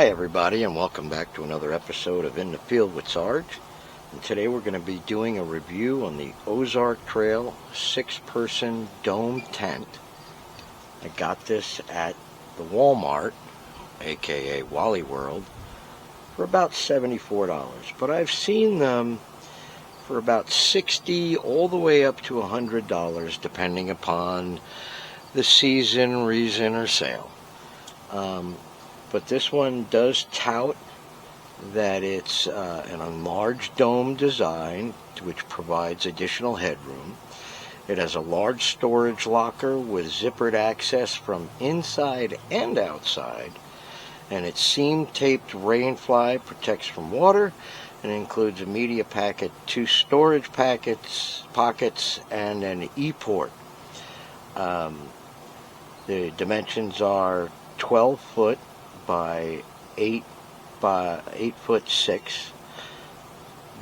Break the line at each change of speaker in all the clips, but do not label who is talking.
Hi everybody, and welcome back to another episode of In the Field with Sarge. And today we're going to be doing a review on the Ozark Trail 6-person dome tent. I got this at the Walmart, aka Wally World, for about $74. But I've seen them for about $60 all the way up to $100, depending upon the season, reason, or sale. But this one does tout that it's an enlarged dome design, which provides additional headroom. It has a large storage locker with zippered access from inside and outside. And its seam-taped rainfly protects from water and includes a media packet, 2 storage pockets, and an e-port. The dimensions are 12 foot by 8 foot 6.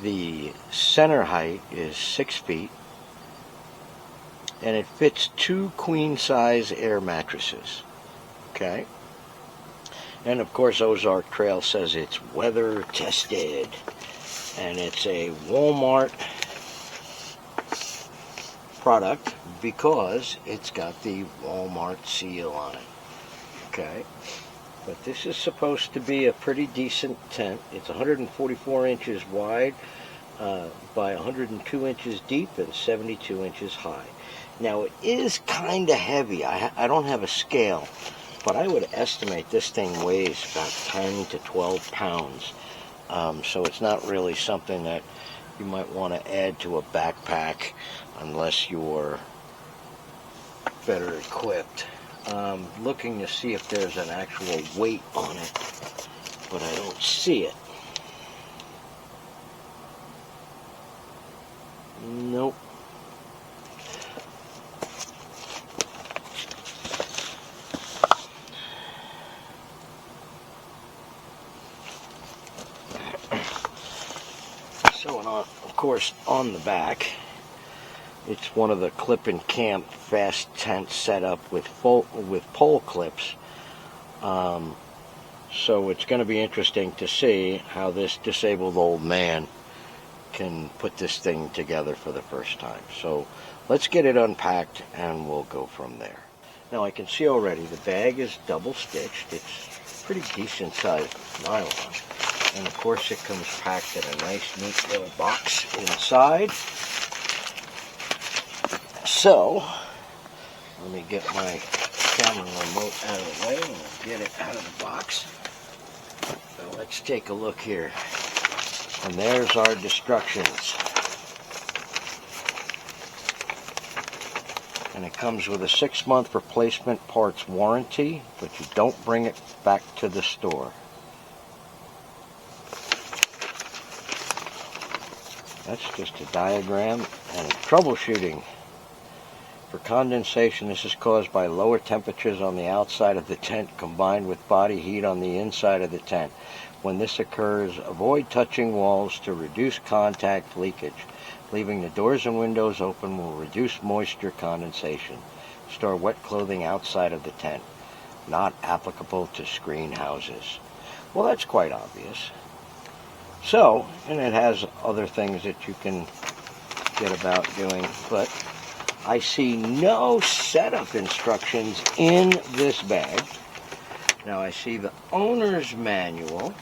The center height is 6 feet, and it fits 2 queen size air mattresses. Okay, and of course Ozark Trail says it's weather tested, and it's a Walmart product because it's got the Walmart seal on it. Okay, but this is supposed to be a pretty decent tent. It's 144 inches wide by 102 inches deep and 72 inches high. Now it is kind of heavy. I don't have a scale, but I would estimate this thing weighs about 10 to 12 pounds. So it's not really something that you might want to add to a backpack unless you're better equipped. Looking to see if there's an actual weight on it, but I don't see it. Nope. So, of course, on the back, it's one of the clip and camp fast tent setup with pole clips. So it's going to be interesting to see how this disabled old man can put this thing together for the first time. So let's get it unpacked and we'll go from there. Now I can see already the bag is double stitched. It's pretty decent sized nylon. And of course it comes packed in a nice neat little box inside. So, let me get my camera remote out of the way and we'll get it out of the box. So let's take a look here. And there's our instructions. And it comes with a 6-month replacement parts warranty, but you don't bring it back to the store. That's just a diagram and troubleshooting. For condensation, this is caused by lower temperatures on the outside of the tent combined with body heat on the inside of the tent. When this occurs, avoid touching walls to reduce contact leakage. Leaving the doors and windows open will reduce moisture condensation. Store wet clothing outside of the tent. Not applicable to screen houses. Well, that's quite obvious. So, and it has other things that you can get about doing, but I see no setup instructions in this bag. Now I see the owner's manual.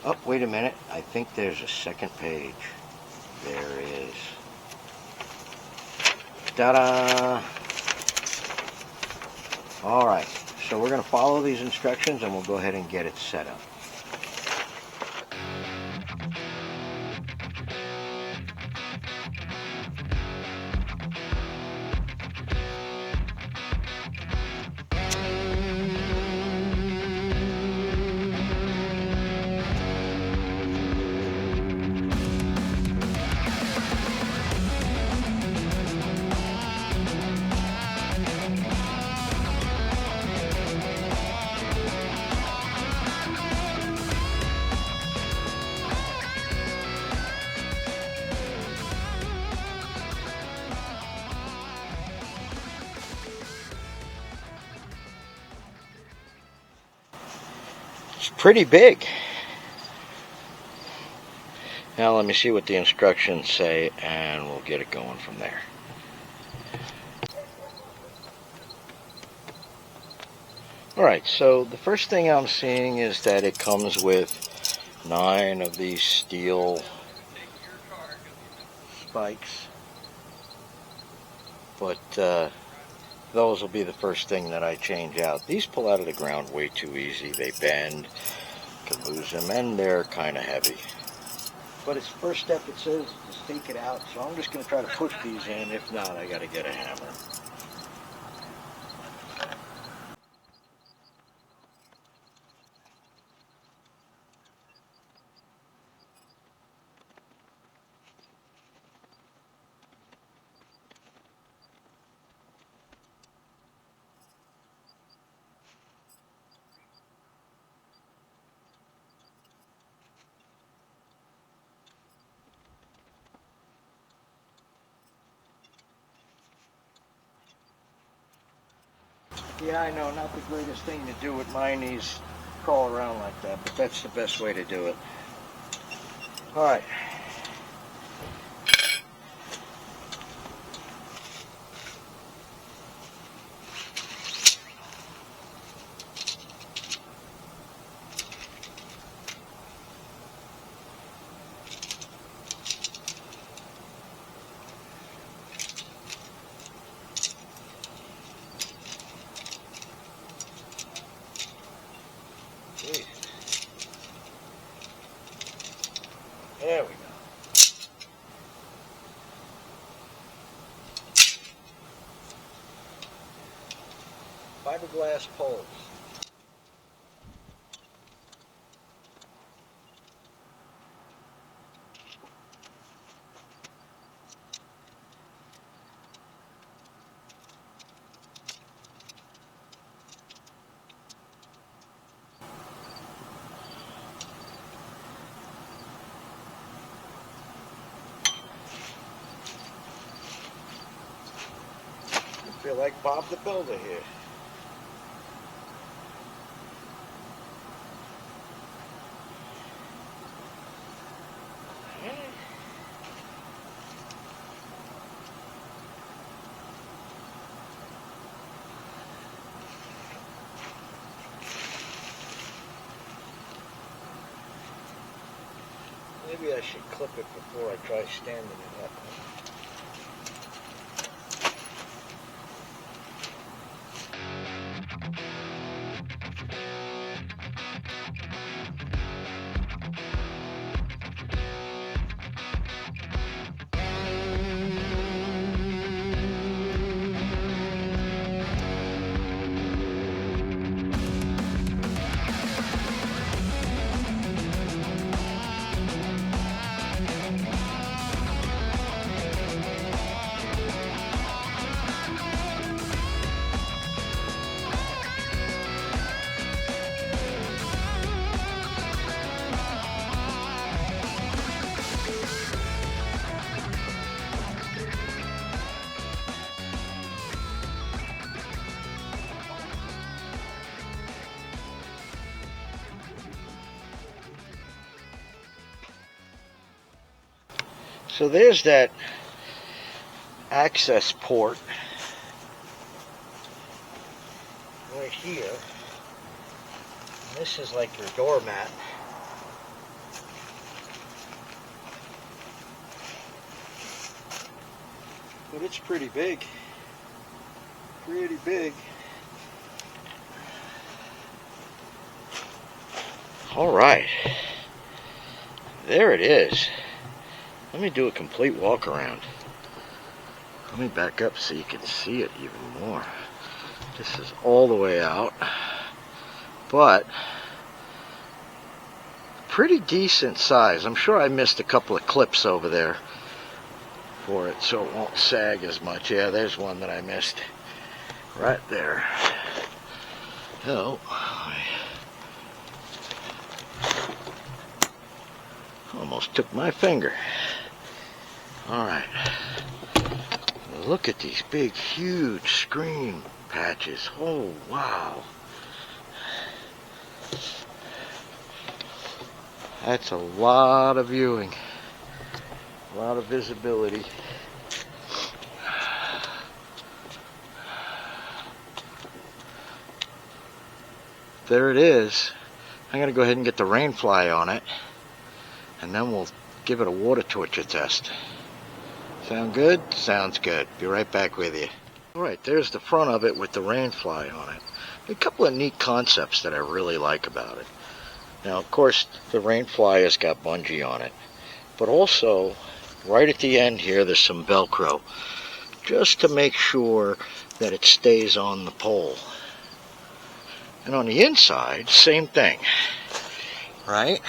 Oh, wait a minute. I think there's a second page. There is. Ta-da! Alright, so we're going to follow these instructions and we'll go ahead and get it set up. It's pretty big. Now let me see what the instructions say, and we'll get it going from there. Alright, so the first thing I'm seeing is that it comes with 9 of these steel spikes. But those will be the first thing that I change out. These pull out of the ground way too easy. They bend, you can lose them, and they're kind of heavy. But its first step, it says, to stake it out. So I'm just going to try to push these in. If not, I got to get a hammer. Yeah, I know, not the greatest thing to do with my knees, crawl around like that, but that's the best way to do it. Alright. There we go. Fiberglass poles. I feel like Bob the Builder here. Maybe I should clip it before I try standing it up. So there's that access port right here. This is like your doormat. But it's pretty big. Pretty big. All right. There it is. Let me do a complete walk around. Let me back up so you can see it even more. This is all the way out, but pretty decent size. I'm sure I missed a couple of clips over there for it so it won't sag as much. Yeah, there's one that I missed right there. Oh, I almost took my finger. Alright, look at these big, huge screen patches. Oh, wow. That's a lot of viewing, a lot of visibility. There it is. I'm going to go ahead and get the rain fly on it, and then we'll give it a water torture test. Sound good? Sounds good. Be right back with you. Alright, there's the front of it with the rain fly on it. A couple of neat concepts that I really like about it. Now, of course, the rain fly has got bungee on it, but also right at the end here there's some Velcro, just to make sure that it stays on the pole. And on the inside, same thing, right?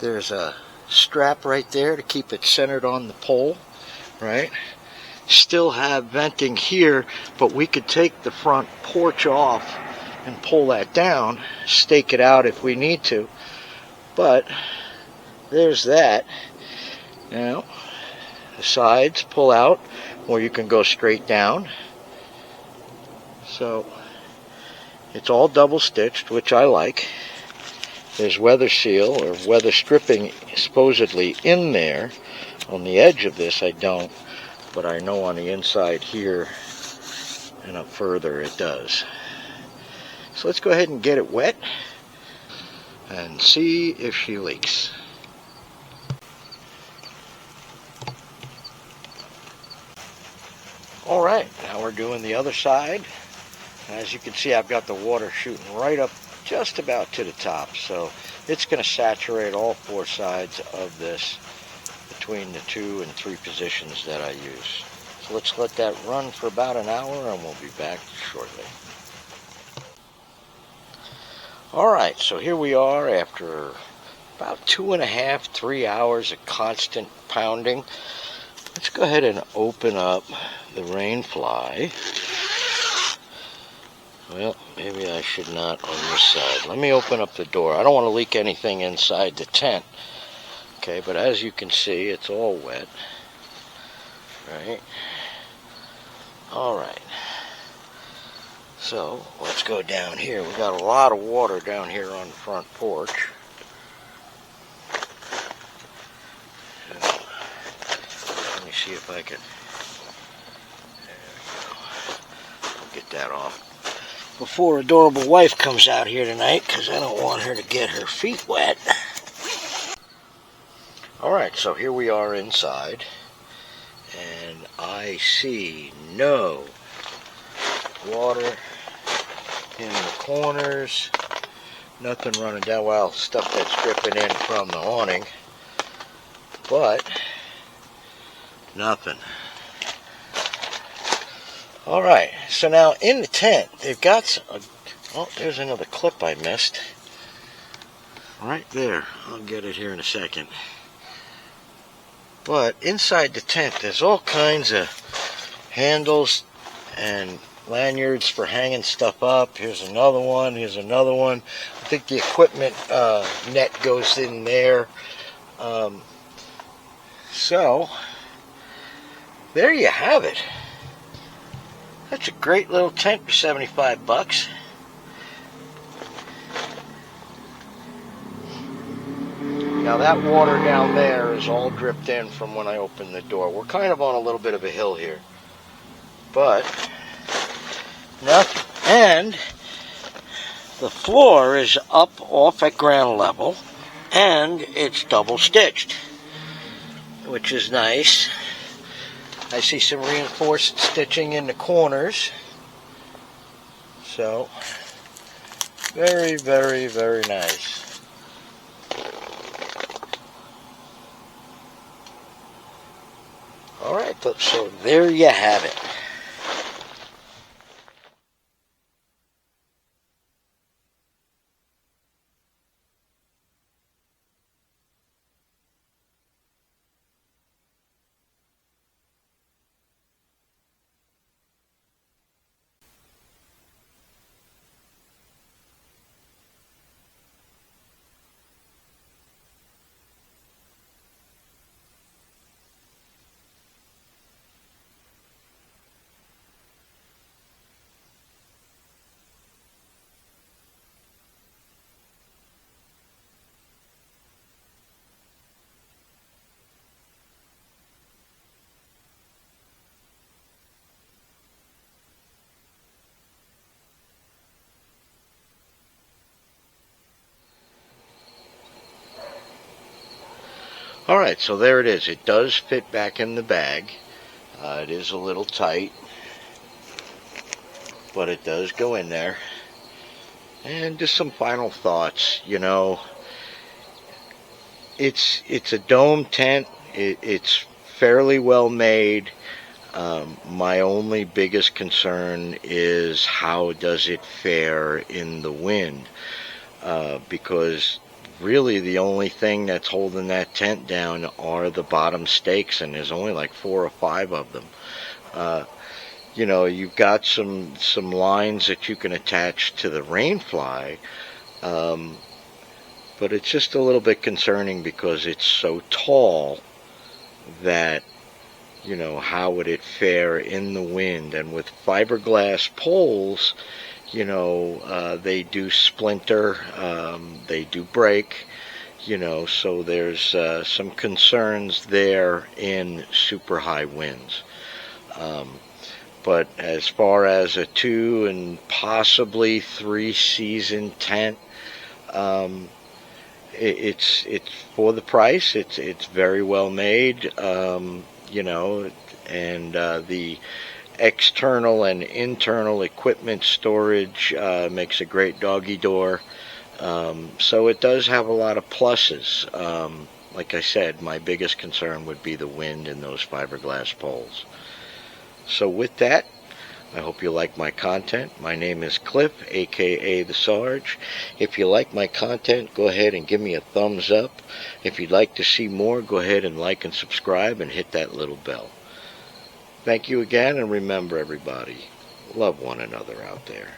There's a strap right there to keep it centered on the pole, right? Still have venting here, but we could take the front porch off and pull that down, stake it out if we need to. But there's that. Now, the sides pull out, or you can go straight down. So it's all double stitched, which I like. There's weather seal or weather stripping supposedly in there. On the edge of this I don't, but I know on the inside here and up further it does. So let's go ahead and get it wet and see if she leaks. Alright, now we're doing the other side. As you can see, I've got the water shooting right up just about to the top, so it's going to saturate all four sides of this between the 2 and 3 positions that I use. So let's let that run for about an hour and we'll be back shortly. Alright, so here we are after about 2.5, 3 hours of constant pounding. Let's go ahead and open up the rain fly. Well, maybe I should not on this side. Let me open up the door. I don't want to leak anything inside the tent. Okay, but as you can see, it's all wet. Right? Alright. So, let's go down here. We've got a lot of water down here on the front porch. Let me see if I can... There we go. I'll get that off before adorable wife comes out here tonight, because I don't want her to get her feet wet. Alright, so here we are inside, and I see no water in the corners, nothing running down, well, stuff that's dripping in from the awning, but nothing. Alright, so now in the tent, they've got oh, there's another clip I missed. Right there. I'll get it here in a second. But inside the tent, there's all kinds of handles and lanyards for hanging stuff up. Here's another one. Here's another one. I think the equipment net goes in there. So, there you have it. That's a great little tent for 75 bucks. Now that water down there is all dripped in from when I opened the door. We're kind of on a little bit of a hill here. But nothing. And the floor is up off at ground level, and it's double stitched, which is nice. I see some reinforced stitching in the corners. So, very, very, very nice. Alright, so there you have it. Alright, so there it is. It does fit back in the bag. It is a little tight, but it does go in there. And just some final thoughts. It's a dome tent. It's fairly well made. My only biggest concern is how does it fare in the wind, because really the only thing that's holding that tent down are the bottom stakes, and there's only like 4 or 5 of them. You've got some lines that you can attach to the rainfly, but it's just a little bit concerning because it's so tall that how would it fare in the wind? And with fiberglass poles, they do splinter, they do break, so there's some concerns there in super high winds. But as far as a 2 and possibly 3 season tent, it's for the price. It's very well made. And the external and internal equipment storage makes a great doggy door. So it does have a lot of pluses. Like I said, my biggest concern would be the wind and those fiberglass poles. So with that, I hope you like my content. My name is Cliff, aka The Sarge. If you like my content, go ahead and give me a thumbs up. If you'd like to see more, go ahead and like and subscribe and hit that little bell. Thank you again, and remember, everybody, love one another out there.